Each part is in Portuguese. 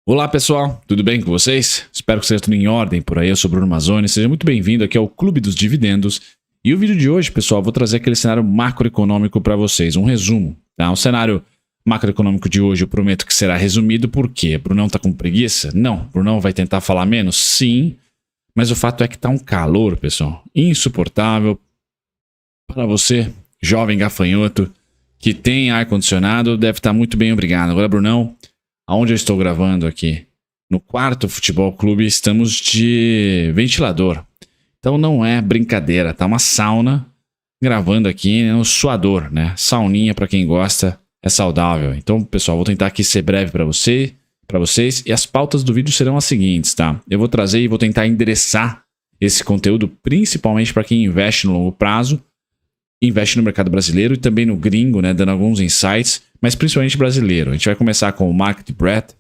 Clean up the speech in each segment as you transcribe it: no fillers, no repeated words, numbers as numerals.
Olá pessoal, tudo bem com vocês? Espero que seja tudo em ordem por aí. Eu sou Bruno Mazzoni, seja muito bem-vindo aqui ao Clube dos Dividendos. E o vídeo de hoje, pessoal, eu vou trazer aquele cenário macroeconômico para vocês, um resumo. Tá? O cenário macroeconômico de hoje eu prometo que será resumido. Por quê? Brunão tá com preguiça? Não. Brunão vai tentar falar menos? Sim. Mas o fato é que tá um calor, pessoal, insuportável. Para você, jovem gafanhoto, que tem ar-condicionado, deve estar muito bem, obrigado. Agora, Brunão, aonde eu estou gravando aqui? No quarto Futebol Clube, estamos de ventilador. Então não é brincadeira, tá uma sauna gravando aqui no suador, né? Sauninha para quem gosta, é saudável. Então, pessoal, vou tentar aqui ser breve para vocês e as pautas do vídeo serão as seguintes, tá? Eu vou trazer e vou tentar endereçar esse conteúdo principalmente para quem investe no longo prazo, investe no mercado brasileiro e também no gringo, né, dando alguns insights, mas principalmente brasileiro. A gente vai começar com o Market Breadth,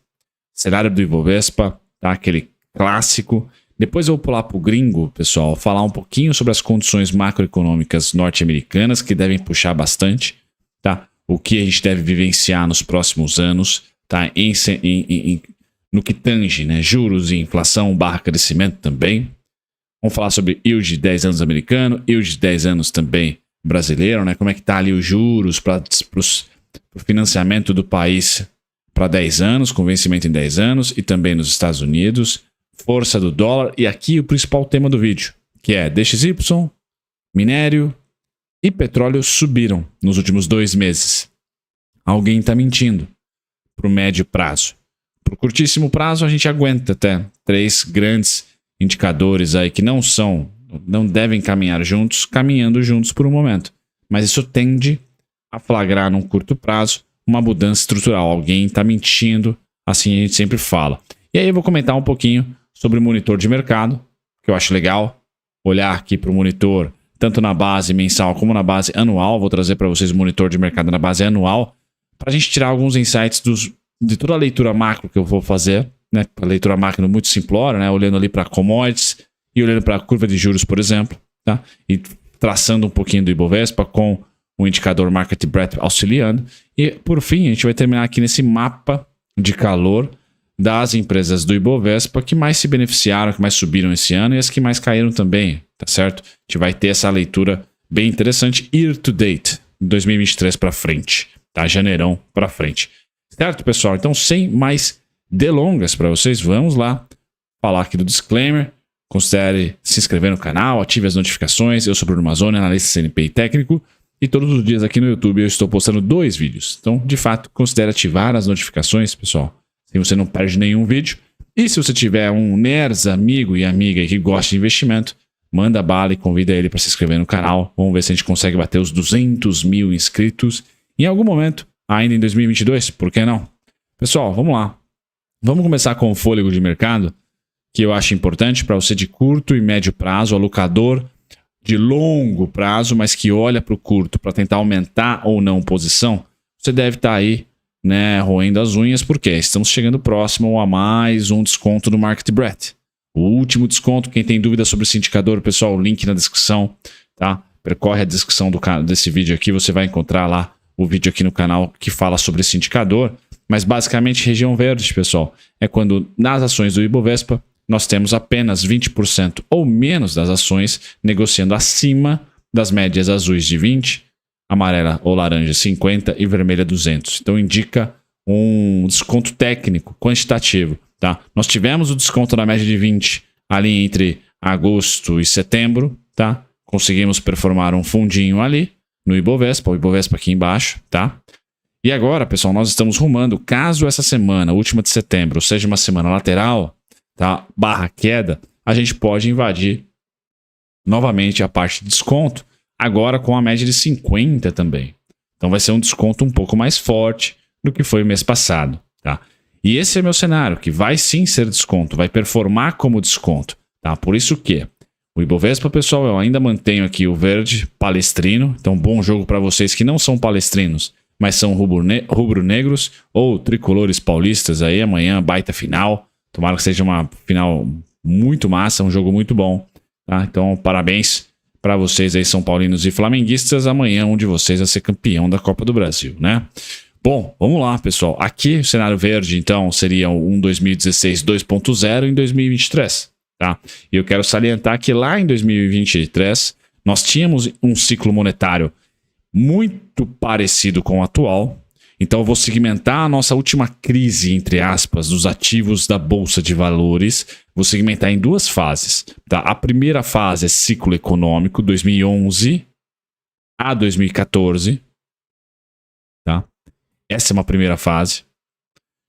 cenário do Ibovespa, tá? Aquele clássico. Depois eu vou pular para o gringo, pessoal, falar um pouquinho sobre as condições macroeconômicas norte-americanas que devem puxar bastante, tá? O que a gente deve vivenciar nos próximos anos, tá? No que tange, né? Juros e inflação / crescimento também. Vamos falar sobre yield de 10 anos americano, yield de 10 anos também brasileiro, né? Como é que tá ali os juros para o financiamento do país para 10 anos, com vencimento em 10 anos, e também nos Estados Unidos, força do dólar, e aqui o principal tema do vídeo, que é DXY, minério e petróleo subiram nos últimos 2 meses. Alguém está mentindo para o médio prazo. Para o curtíssimo prazo, a gente aguenta até 3 grandes indicadores aí que não devem caminhar juntos, caminhando juntos por um momento. Mas isso tende a flagrar num curto prazo uma mudança estrutural. Alguém está mentindo, assim a gente sempre fala. E aí eu vou comentar um pouquinho sobre o monitor de mercado, que eu acho legal. Olhar aqui para o monitor, tanto na base mensal como na base anual. Vou trazer para vocês o monitor de mercado na base anual, para a gente tirar alguns insights de toda a leitura macro que eu vou fazer, né? A leitura macro muito simplória, né? Olhando ali para commodities e olhando para a curva de juros, por exemplo, tá? E traçando um pouquinho do Ibovespa com o indicador Market Breadth auxiliando. E, por fim, a gente vai terminar aqui nesse mapa de calor das empresas do Ibovespa que mais se beneficiaram, que mais subiram esse ano e as que mais caíram também, tá certo? A gente vai ter essa leitura bem interessante year to date, 2023 para frente, tá? Janeirão para frente. Certo, pessoal? Então, sem mais delongas para vocês, vamos lá falar aqui do disclaimer. Considere se inscrever no canal, ative as notificações. Eu sou Bruno Mazzoni, analista CNPI técnico, e todos os dias aqui no YouTube eu estou postando 2 vídeos. Então, de fato, considere ativar as notificações, pessoal, se você não perde nenhum vídeo. E se você tiver um nerds amigo e amiga que gosta de investimento, manda bala e convida ele para se inscrever no canal. Vamos ver se a gente consegue bater os 200 mil inscritos em algum momento, ainda em 2022, por que não? Pessoal, vamos lá. Vamos começar com o fôlego de mercado, que eu acho importante para você de curto e médio prazo, alocador de longo prazo, mas que olha para o curto para tentar aumentar ou não posição. Você deve estar aí, né, roendo as unhas, porque estamos chegando próximo a mais um desconto do Market Breadth. O último desconto. Quem tem dúvida sobre esse indicador, pessoal, link na descrição, tá? Percorre a descrição desse vídeo aqui, você vai encontrar lá o vídeo aqui no canal que fala sobre esse indicador. Mas basicamente, região verde, pessoal, é quando nas ações do Ibovespa nós temos apenas 20% ou menos das ações negociando acima das médias azuis de 20, amarela ou laranja 50 e vermelha 200. Então indica um desconto técnico, quantitativo. Tá? Nós tivemos o desconto na média de 20 ali entre agosto e setembro. Tá? Conseguimos performar um fundinho ali no Ibovespa, o Ibovespa aqui embaixo. Tá? E agora, pessoal, nós estamos rumando, caso essa semana, última de setembro, seja uma semana lateral, tá? / queda, a gente pode invadir novamente a parte de desconto, agora com a média de 50 também. Então vai ser um desconto um pouco mais forte do que foi o mês passado. Tá? E esse é meu cenário, que vai sim ser desconto, vai performar como desconto. Tá? Por isso que o Ibovespa, pessoal, eu ainda mantenho aqui o verde palestrino, então bom jogo para vocês que não são palestrinos, mas são rubro-negros ou tricolores paulistas aí, amanhã baita final. Tomara que seja uma final muito massa, um jogo muito bom. Tá? Então, parabéns para vocês aí, São Paulinos e Flamenguistas. Amanhã, um de vocês vai ser campeão da Copa do Brasil, né? Bom, vamos lá, pessoal. Aqui o cenário verde, então, seria um 2016 2.0 em 2023, tá? E eu quero salientar que lá em 2023 nós tínhamos um ciclo monetário muito parecido com o atual. Então eu vou segmentar a nossa última crise, entre aspas, dos ativos da Bolsa de Valores. Vou segmentar em duas fases, tá? A primeira fase é ciclo econômico, 2011 a 2014, tá? Essa é uma primeira fase.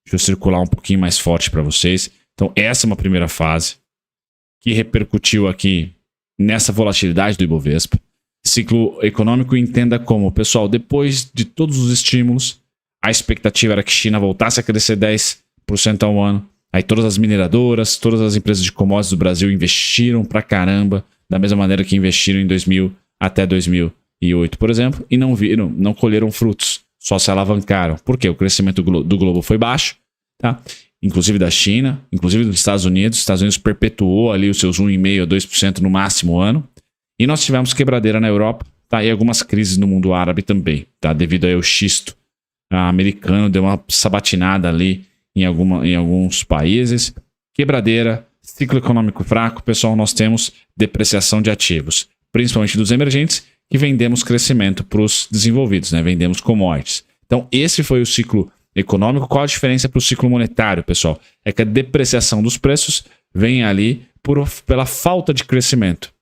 Deixa eu circular um pouquinho mais forte para vocês. Então, essa é uma primeira fase que repercutiu aqui nessa volatilidade do Ibovespa. Ciclo econômico entenda como, pessoal, depois de todos os estímulos, a expectativa era que a China voltasse a crescer 10% ao ano. Aí todas as mineradoras, todas as empresas de commodities do Brasil investiram pra caramba, da mesma maneira que investiram em 2000 até 2008, por exemplo, e não colheram frutos. Só se alavancaram. Por quê? O crescimento do globo foi baixo, tá? Inclusive da China, inclusive dos Estados Unidos. Os Estados Unidos perpetuou ali os seus 1,5% a 2% no máximo ano. E nós tivemos quebradeira na Europa, tá? E algumas crises no mundo árabe também, tá? Devido ao xisto americano, deu uma sabatinada ali em alguns países. Quebradeira, ciclo econômico fraco. Pessoal, nós temos depreciação de ativos, principalmente dos emergentes, que vendemos crescimento para os desenvolvidos, né? Vendemos commodities. Então, esse foi o ciclo econômico. Qual a diferença para o ciclo monetário, pessoal? É que a depreciação dos preços vem ali pela falta de crescimento.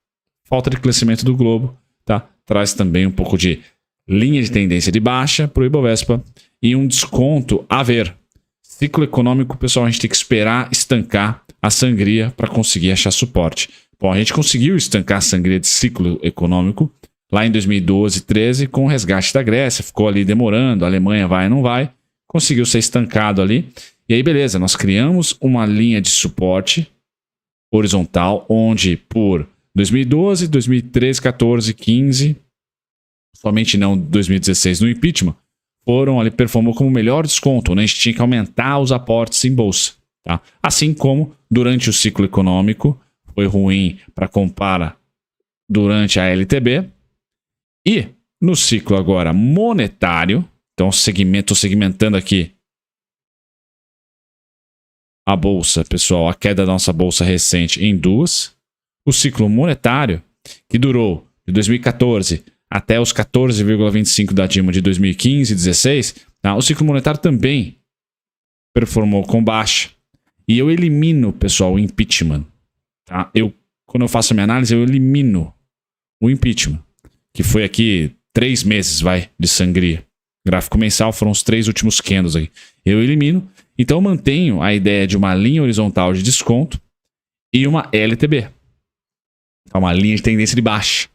Falta de crescimento do globo, tá? Traz também um pouco de linha de tendência de baixa para o Ibovespa e um desconto a ver. Ciclo econômico, pessoal, a gente tem que esperar estancar a sangria para conseguir achar suporte. Bom, a gente conseguiu estancar a sangria de ciclo econômico lá em 2012, 2013, com o resgate da Grécia, ficou ali demorando, a Alemanha vai ou não vai, conseguiu ser estancado ali. E aí, beleza, nós criamos uma linha de suporte horizontal, onde por 2012, 2013, 14, 15, somente não 2016 no impeachment, foram ali, performou como melhor desconto, né? A gente tinha que aumentar os aportes em bolsa, tá? Assim como durante o ciclo econômico, foi ruim para comprar durante a LTB. E no ciclo agora monetário, então estou segmentando aqui a bolsa, pessoal, a queda da nossa bolsa recente em duas. O ciclo monetário, que durou de 2014 até os 14,25 da Dilma de 2015 e 2016, tá? O ciclo monetário também performou com baixa. E eu elimino, pessoal, o impeachment. Tá? Quando eu faço a minha análise, eu elimino o impeachment, que foi aqui 3 meses, de sangria. Gráfico mensal foram os 3 últimos candles aí. Eu elimino, então eu mantenho a ideia de uma linha horizontal de desconto e uma LTB. Então, uma linha de tendência de baixa.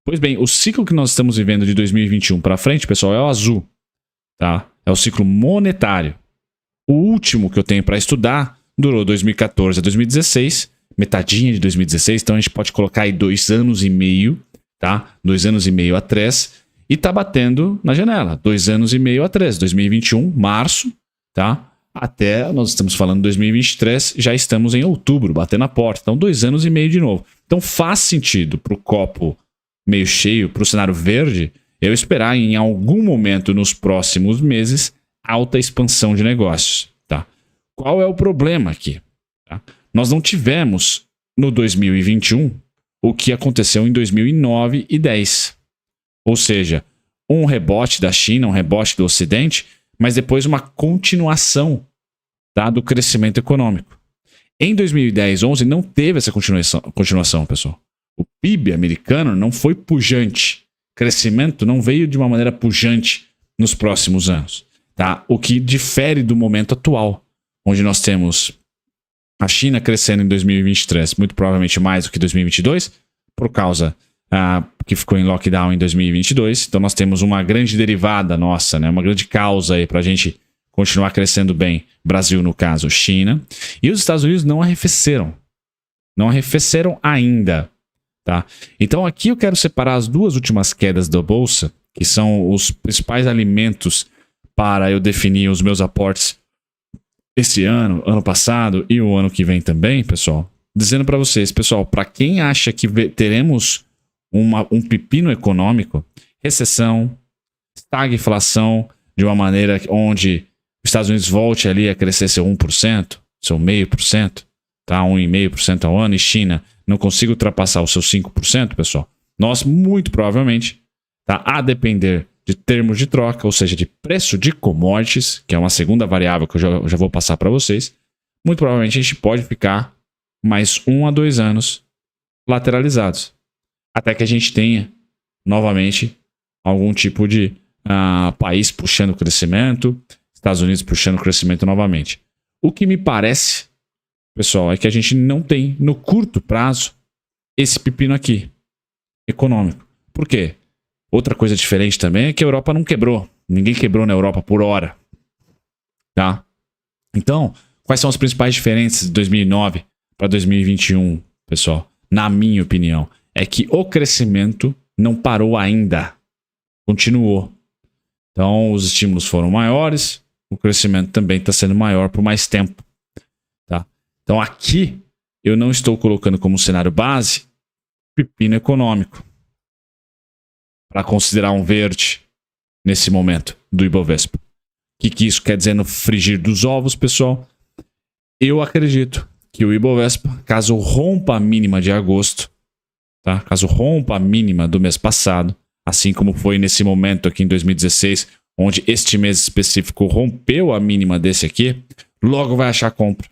Pois bem, o ciclo que nós estamos vivendo de 2021 para frente, pessoal, é o azul. Tá? É o ciclo monetário. O último que eu tenho para estudar durou 2014 a 2016, metadinha de 2016, então a gente pode colocar aí 2 anos e meio, tá? 2 anos e meio atrás, e tá batendo na janela, 2 anos e meio atrás, 2021, março, tá? Até, nós estamos falando de 2023, já estamos em outubro, batendo a porta, então 2 anos e meio de novo. Então faz sentido para o copo meio cheio, para o cenário verde, eu esperar em algum momento nos próximos meses alta expansão de negócios, tá? Qual é o problema aqui? Tá? Nós não tivemos no 2021 o que aconteceu em 2009 e 2010. Ou seja, um rebote da China, um rebote do Ocidente, mas depois uma continuação, tá, do crescimento econômico. Em 2010, 11 não teve essa continuação, pessoal. O PIB americano não foi pujante. Crescimento não veio de uma maneira pujante nos próximos anos. Tá? O que difere do momento atual, onde nós temos a China crescendo em 2023, muito provavelmente mais do que 2022, por causa que ficou em lockdown em 2022. Então nós temos uma grande derivada nossa, né? Uma grande causa aí para a gente continuar crescendo bem. Brasil, no caso, China. E os Estados Unidos não arrefeceram. Não arrefeceram ainda. Tá? Então aqui eu quero separar as 2 últimas quedas da bolsa, que são os principais alimentos para eu definir os meus aportes esse ano, ano passado e o ano que vem também, pessoal. Dizendo para vocês, pessoal, para quem acha que teremos um pepino econômico, recessão, estagflação, de uma maneira onde os Estados Unidos volte ali a crescer seu 1%, seu 0,5%, tá? 1,5% ao ano, e China não consiga ultrapassar os seus 5%, pessoal, nós muito provavelmente, tá? A depender de termos de troca, ou seja, de preço de commodities, que é uma segunda variável que eu já vou passar para vocês, muito provavelmente a gente pode ficar mais 1 a 2 anos lateralizados, até que a gente tenha novamente algum tipo de país puxando o crescimento, Estados Unidos puxando o crescimento novamente. O que me parece, pessoal, é que a gente não tem no curto prazo esse pepino aqui, econômico. Por quê? Outra coisa diferente também é que a Europa não quebrou. Ninguém quebrou na Europa por hora. Tá? Então, quais são as principais diferenças de 2009 para 2021, pessoal? Na minha opinião, é que o crescimento não parou ainda. Continuou. Então, os estímulos foram maiores, o crescimento também está sendo maior por mais tempo. Tá? Então, aqui, eu não estou colocando como cenário base pepino econômico para considerar um verde nesse momento do Ibovespa. O que isso quer dizer no frigir dos ovos, pessoal? Eu acredito que o Ibovespa, caso rompa a mínima de agosto, tá? Caso rompa a mínima do mês passado, assim como foi nesse momento aqui em 2016, onde este mês específico rompeu a mínima desse aqui, logo vai achar compra.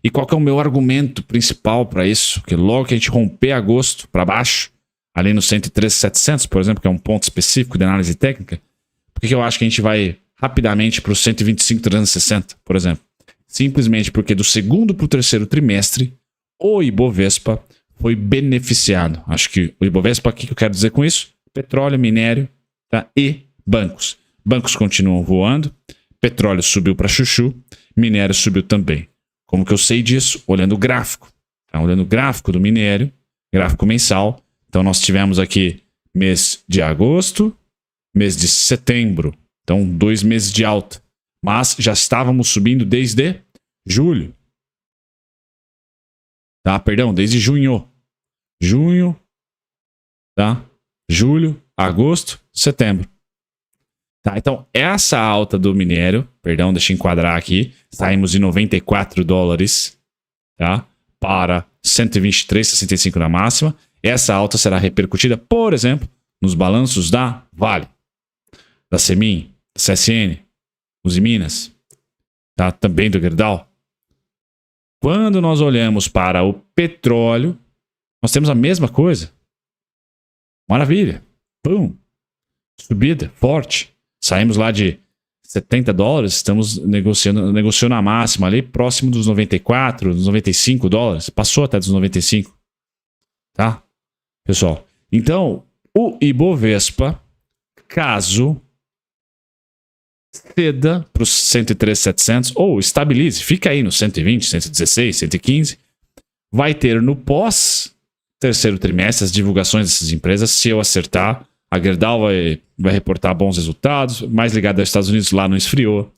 E qual que é o meu argumento principal para isso? Que logo que a gente romper agosto para baixo, ali no 113.700, por exemplo, que é um ponto específico de análise técnica, por que eu acho que a gente vai rapidamente para o 125.360, por exemplo? Simplesmente porque do segundo para o terceiro trimestre, o Ibovespa foi beneficiado. Acho que o Ibovespa, o que eu quero dizer com isso? Petróleo, minério, tá? E bancos. Bancos continuam voando, petróleo subiu para chuchu, minério subiu também. Como que eu sei disso? Olhando o gráfico. Tá? Olhando o gráfico do minério, gráfico mensal. Então nós tivemos aqui mês de agosto, mês de setembro. Então 2 meses de alta. Mas já estávamos subindo desde julho. Tá? Perdão, desde junho. Junho, tá? Julho, agosto, setembro. Tá? Então essa alta do minério, perdão, deixa eu enquadrar aqui. Saímos de $94, tá? Para 123,65 na máxima. Essa alta será repercutida, por exemplo, nos balanços da Vale, da Semin, da CSN, Usiminas, tá? Também do Gerdau. Quando nós olhamos para o petróleo, nós temos a mesma coisa. Maravilha. Pum. Subida forte. Saímos lá de $70, estamos negociando a máxima ali, próximo dos 94, dos $95. Passou até dos 95. Tá? Pessoal, então, o Ibovespa, caso ceda para os 103.700 ou estabilize, fica aí no 120, 116, 115, vai ter no pós-terceiro trimestre as divulgações dessas empresas. Se eu acertar, a Gerdau vai reportar bons resultados, mais ligado aos Estados Unidos, lá não esfriou.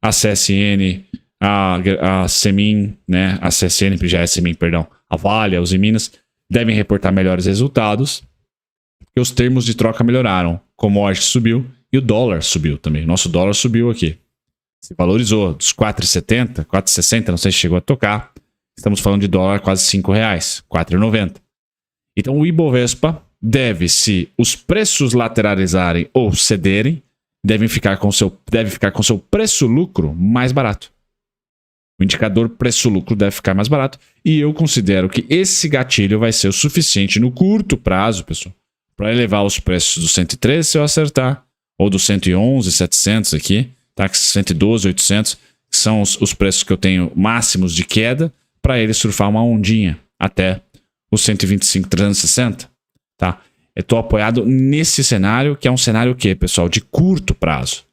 A CSN, a Semin, né? A CSN já é Semin, perdão. A Vale, a Usiminas devem reportar melhores resultados, porque os termos de troca melhoraram. Commodity subiu e o dólar subiu também. O nosso dólar subiu aqui. Se valorizou dos 4,70, 4,60, não sei se chegou a tocar. Estamos falando de dólar quase R$5, 4,90. Então o Ibovespa deve, se os preços lateralizarem ou cederem, deve ficar com seu preço-lucro mais barato. O indicador preço-lucro deve ficar mais barato. E eu considero que esse gatilho vai ser o suficiente no curto prazo, pessoal, para elevar os preços do 113 se eu acertar, ou do 111.700 aqui, tá? 112.800, que são os preços que eu tenho máximos de queda, para ele surfar uma ondinha até os 125.360. Tá? Eu estou apoiado nesse cenário, que é um cenário o quê, pessoal? De curto prazo.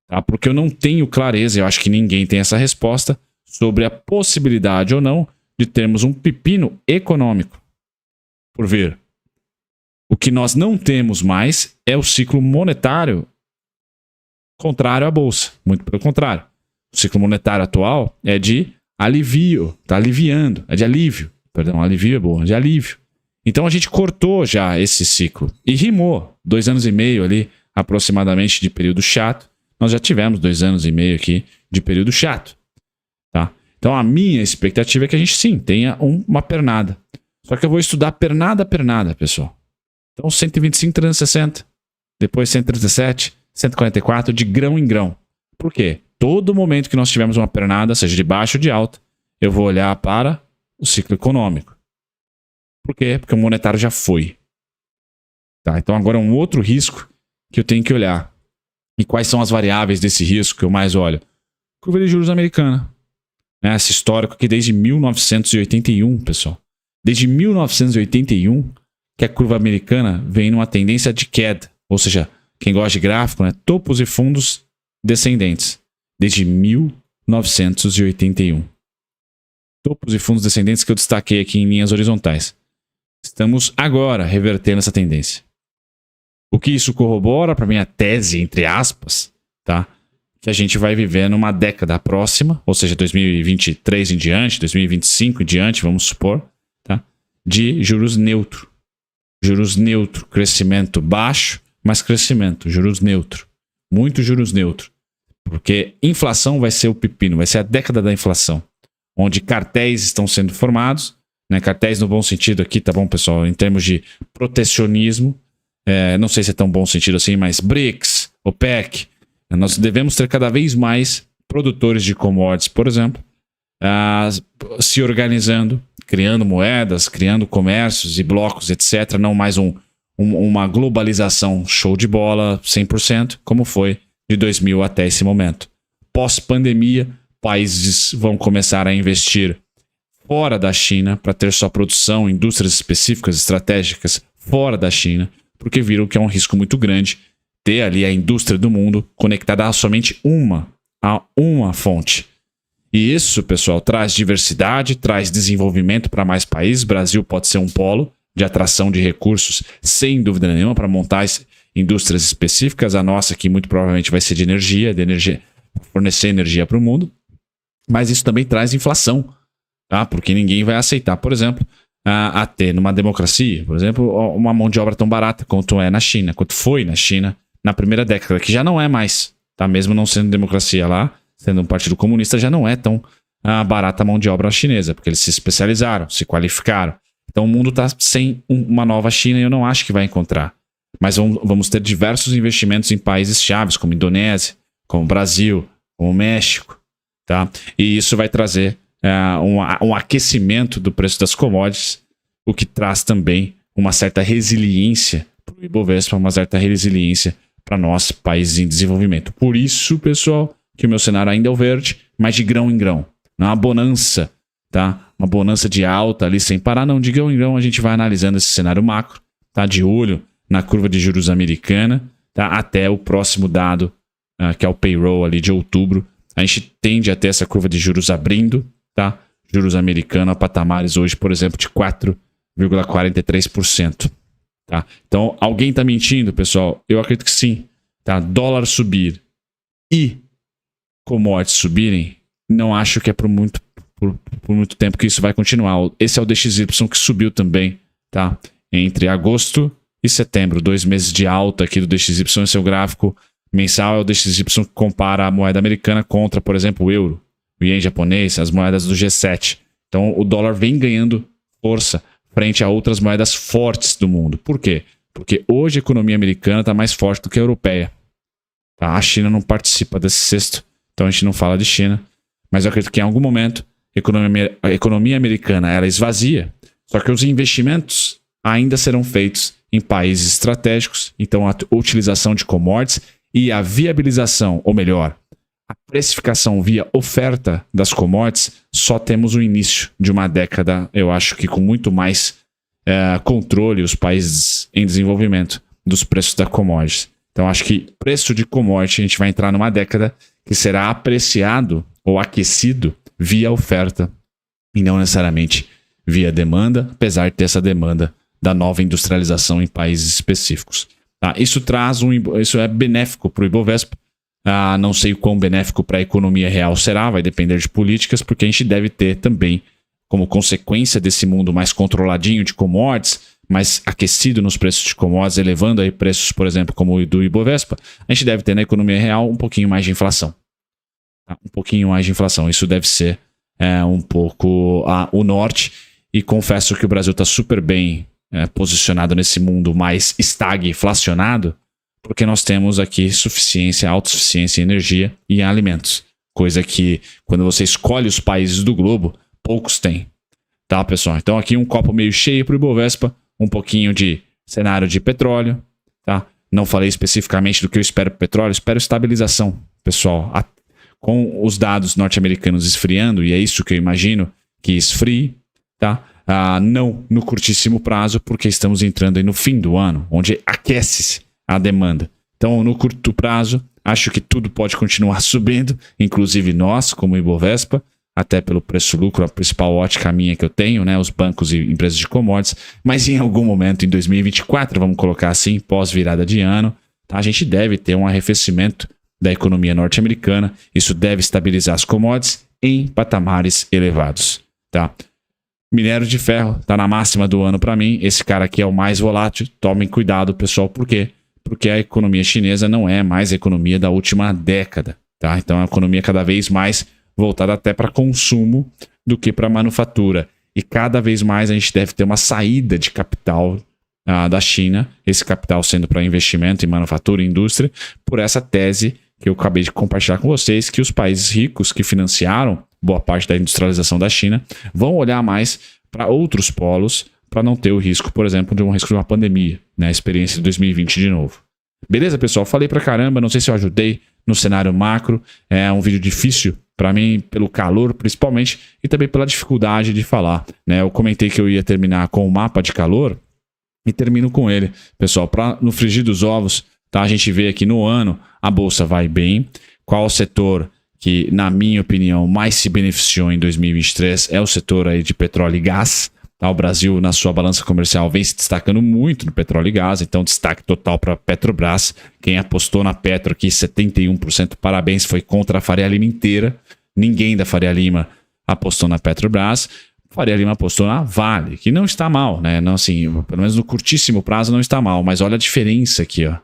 Tá? Porque eu não tenho clareza, eu acho que ninguém tem essa resposta, sobre a possibilidade ou não de termos um pepino econômico por vir. O que nós não temos mais é o ciclo monetário contrário à bolsa. Muito pelo contrário. O ciclo monetário atual é de alivio, está aliviando, é de alívio. Perdão, alivio é bom, é de alívio. Então a gente cortou já esse ciclo e rimou 2 anos e meio ali, aproximadamente, de período chato. nós já tivemos 2 anos e meio aqui de período chato, tá? Então a minha expectativa é que a gente sim tenha uma pernada. Só que eu vou estudar pernada a pernada, pessoal. Então 125, 360, depois 137, 144, de grão em grão. Por quê? Todo momento que nós tivermos uma pernada, seja de baixa ou de alta, eu vou olhar para o ciclo econômico. Por quê? Porque o monetário já foi. Tá? Então agora é um outro risco que eu tenho que olhar. E quais são as variáveis desse risco que eu mais olho? Curva de juros americana. Esse histórico aqui desde 1981, pessoal. Desde 1981 que a curva americana vem numa tendência de queda. Ou seja, quem gosta de gráfico, né? Topos e fundos descendentes. Desde 1981. Topos e fundos descendentes que eu destaquei aqui em linhas horizontais. Estamos agora revertendo essa tendência. O que isso corrobora para minha tese, entre aspas, tá? Que a gente vai viver numa década próxima, ou seja, 2023 em diante, 2025 em diante, vamos supor, tá? De juros neutro. Juros neutro, crescimento baixo, mas crescimento, juros neutro. Muito juros neutro. Porque inflação vai ser o pepino, vai ser a década da inflação, onde cartéis estão sendo formados, né? Cartéis no bom sentido aqui, tá bom, pessoal? Em termos de protecionismo, não sei se é tão bom sentido assim, mas BRICS, OPEC, nós devemos ter cada vez mais produtores de commodities, por exemplo, se organizando, criando moedas, criando comércios e blocos, etc. Não mais uma globalização show de bola 100%, como foi de 2000 até esse momento. Pós-pandemia, países vão começar a investir fora da China para ter sua produção, indústrias específicas, estratégicas fora da China, porque viram que é um risco muito grande ter ali a indústria do mundo conectada a somente uma fonte. E isso, pessoal, traz diversidade, traz desenvolvimento para mais países. O Brasil pode ser um polo de atração de recursos, sem dúvida nenhuma, para montar indústrias específicas. A nossa aqui muito provavelmente vai ser de energia, fornecer energia para o mundo. Mas isso também traz inflação, tá? Porque ninguém vai aceitar, por exemplo, a ter numa democracia, por exemplo, uma mão de obra tão barata quanto é na China, quanto foi na China na primeira década, que já não é mais, tá? Mesmo não sendo democracia lá, sendo um partido comunista, já não é tão barata a mão de obra chinesa, porque eles se especializaram, se qualificaram. Então o mundo está sem uma nova China e eu não acho que vai encontrar. Mas vamos ter diversos investimentos em países chaves, como Indonésia, como Brasil, como México, tá? E isso vai trazer um aquecimento do preço das commodities, o que traz também uma certa resiliência para o Ibovespa, uma certa resiliência para nós, países em desenvolvimento. Por isso, pessoal, que o meu cenário ainda é o verde, mas de grão em grão. Não é uma bonança, tá? Uma bonança de alta ali sem parar, não. De grão em grão a gente vai analisando esse cenário macro, tá? De olho na curva de juros americana, tá? Até o próximo dado, que é o payroll ali de outubro. A gente tende a ter essa curva de juros abrindo, tá? Juros americanos a patamares hoje, por exemplo, de 4,43%. Tá? Então, alguém está mentindo, pessoal? Eu acredito que sim. Tá? Dólar subir e commodities subirem, não acho que é por muito tempo que isso vai continuar. Esse é o DXY que subiu também, tá? Entre agosto e setembro, 2 meses de alta aqui do DXY. Esse é o gráfico mensal, é o DXY que compara a moeda americana contra, por exemplo, o euro, o ien japonês, as moedas do G7. Então, o dólar vem ganhando força frente a outras moedas fortes do mundo. Por quê? Porque hoje a economia americana está mais forte do que a europeia. Tá? A China não participa desse cesto, então a gente não fala de China. Mas eu acredito que em algum momento a economia americana ela esvazia, só que os investimentos ainda serão feitos em países estratégicos, então a utilização de commodities e a viabilização, ou melhor, a precificação via oferta das commodities, só temos o início de uma década, eu acho que com muito mais controle os países em desenvolvimento dos preços da commodities. Então acho que preço de commodity a gente vai entrar numa década que será apreciado ou aquecido via oferta e não necessariamente via demanda, apesar de ter essa demanda da nova industrialização em países específicos. Tá? Isso é benéfico para o Ibovespa. Não sei o quão benéfico para a economia real será, vai depender de políticas, porque a gente deve ter também, como consequência desse mundo mais controladinho de commodities, mais aquecido nos preços de commodities, elevando aí preços, por exemplo, como o do Ibovespa, a gente deve ter na economia real um pouquinho mais de inflação. Tá? Um pouquinho mais de inflação. Isso deve ser um pouco o norte. E confesso que o Brasil está super bem posicionado nesse mundo mais estagflacionado, porque nós temos aqui suficiência, autossuficiência em energia e em alimentos. Coisa que, quando você escolhe os países do globo, poucos têm. Tá, pessoal? Então aqui um copo meio cheio para o Ibovespa, um pouquinho de cenário de petróleo, tá? Não falei especificamente do que eu espero para o petróleo, espero estabilização, pessoal. Com os dados norte-americanos esfriando, e é isso que eu imagino que esfrie, tá? Não no curtíssimo prazo, porque estamos entrando aí no fim do ano, onde aquece-se a demanda. Então, no curto prazo, acho que tudo pode continuar subindo, inclusive nós, como Ibovespa, até pelo preço-lucro, a principal ótica minha que eu tenho, né, os bancos e empresas de commodities, mas em algum momento, em 2024, vamos colocar assim, pós-virada de ano, tá, a gente deve ter um arrefecimento da economia norte-americana, isso deve estabilizar as commodities em patamares elevados. Tá? Minério de ferro está na máxima do ano para mim, esse cara aqui é o mais volátil, tomem cuidado, pessoal, por quê? Porque a economia chinesa não é mais a economia da última década, tá? Então é uma economia cada vez mais voltada até para consumo do que para manufatura. E cada vez mais a gente deve ter uma saída de capital da China, esse capital sendo para investimento em manufatura e indústria, por essa tese que eu acabei de compartilhar com vocês, que os países ricos que financiaram boa parte da industrialização da China vão olhar mais para outros polos para não ter o risco, por exemplo, de um risco de uma pandemia, né? A experiência de 2020 de novo. Beleza, pessoal? Falei pra caramba, não sei se eu ajudei no cenário macro, é um vídeo difícil para mim, pelo calor principalmente, e também pela dificuldade de falar, né? Eu comentei que eu ia terminar com o mapa de calor e termino com ele, pessoal, no frigir dos ovos, tá? A gente vê aqui no ano, a bolsa vai bem, qual o setor que, na minha opinião, mais se beneficiou em 2023 é o setor aí de petróleo e gás. Tá? O Brasil, na sua balança comercial, vem se destacando muito no petróleo e gás, então destaque total para a Petrobras. Quem apostou na Petro aqui, 71%, parabéns, foi contra a Faria Lima inteira. Ninguém da Faria Lima apostou na Petrobras. Faria Lima apostou na Vale, que não está mal, né? Não, assim, pelo menos no curtíssimo prazo não está mal, mas olha a diferença aqui, ó.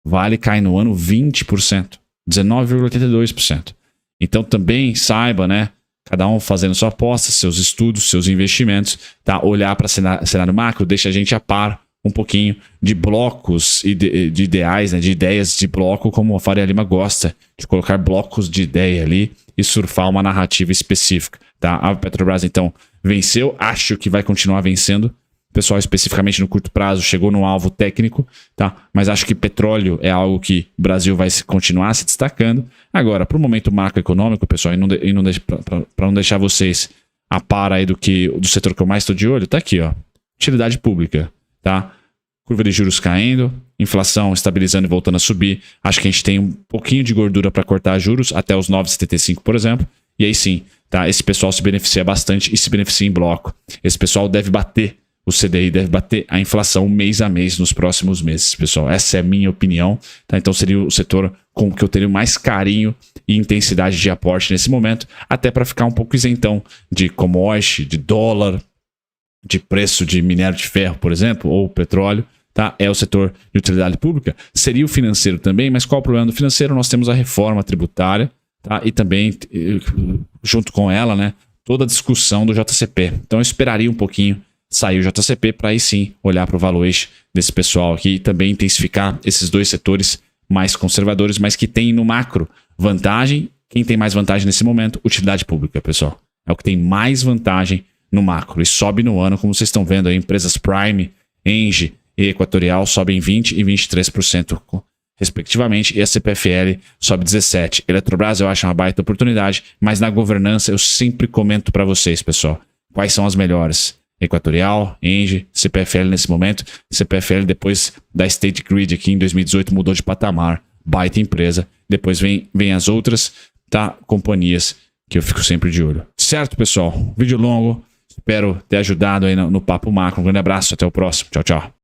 Vale cai no ano 20%, 19,82%. Então também saiba, né? Cada um fazendo sua aposta, seus estudos, seus investimentos, tá? Olhar para cenário macro deixa a gente a par um pouquinho de blocos e de ideais, né? De ideias de bloco, como a Faria Lima gosta de colocar blocos de ideia ali e surfar uma narrativa específica, tá? A Petrobras então venceu, acho que vai continuar vencendo. Pessoal, especificamente no curto prazo, chegou no alvo técnico, tá? Mas acho que petróleo é algo que o Brasil vai continuar se destacando. Agora, para o momento macroeconômico, pessoal, para não deixar vocês a par aí do setor que eu mais estou de olho, tá aqui, ó. Utilidade pública, tá? Curva de juros caindo, inflação estabilizando e voltando a subir. Acho que a gente tem um pouquinho de gordura para cortar juros, até os 9,75, por exemplo. E aí sim, tá? Esse pessoal se beneficia bastante e se beneficia em bloco. Esse pessoal deve bater. O CDI deve bater a inflação mês a mês nos próximos meses, pessoal. Essa é a minha opinião. Tá? Então seria o setor com que eu teria mais carinho e intensidade de aporte nesse momento, até para ficar um pouco isentão de commodity, de dólar, de preço de minério de ferro, por exemplo, ou petróleo. Tá? É o setor de utilidade pública. Seria o financeiro também, mas qual é o problema do financeiro? Nós temos a reforma tributária, tá? E também, junto com ela, né, toda a discussão do JCP. Então eu esperaria um pouquinho sair o JCP para aí sim olhar para o valuation desse pessoal aqui e também intensificar esses dois setores mais conservadores, mas que tem no macro vantagem. Quem tem mais vantagem nesse momento? Utilidade pública, pessoal. É o que tem mais vantagem no macro e sobe no ano, como vocês estão vendo aí, empresas Prime, Engie e Equatorial sobem 20% e 23% respectivamente, e a CPFL sobe 17%. Eletrobras eu acho uma baita oportunidade, mas na governança eu sempre comento para vocês, pessoal, quais são as melhores. Equatorial, Engie, CPFL nesse momento. CPFL depois da State Grid aqui em 2018 mudou de patamar, baita empresa. Depois vem as outras, tá? Companhias que eu fico sempre de olho. Certo, pessoal? Vídeo longo, espero ter ajudado aí no Papo Macro. Um grande abraço, até o próximo. Tchau, tchau.